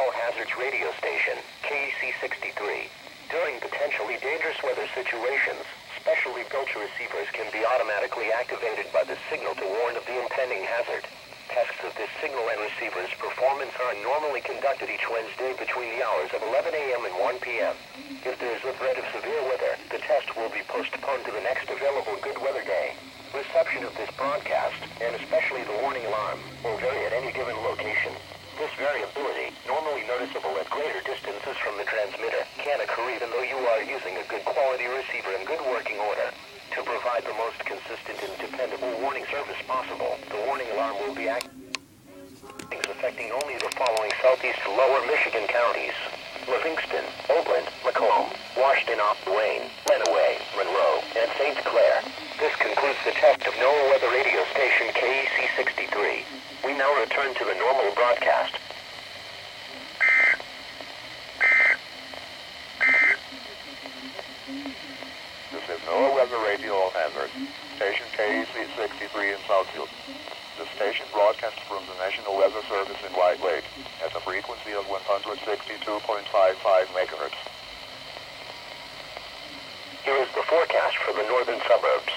All Hazards radio station, KEC 63. During potentially dangerous weather situations, specially built receivers can be automatically activated by the signal to warn of the impending hazard. Tests of this signal and receiver's performance are normally conducted each Wednesday between the hours of 11 a.m. and 1 p.m. If there is a threat of severe weather, the test will be postponed to the next available good weather day. Reception of this broadcast, and especially the warning alarm, will vary at any given location. This variability, normally noticeable at greater distances from the transmitter, can occur even though you are using a good quality receiver in good working order. To provide the most consistent and dependable warning service possible, the warning alarm will be affecting only the following southeast to lower Michigan counties: Livingston, Oakland, Macomb, Washington, Wayne, Lenawee, Monroe, and St. Clair. This concludes the test of NOAA Weather radio station KEC 63. We now return to the normal broadcast. This is NOAA Weather Radio All Hazards, station KEC 63 in Southfield. The station broadcasts from the National Weather Service in White Lake at a frequency of 162.55 megahertz. Here is the forecast for the northern suburbs.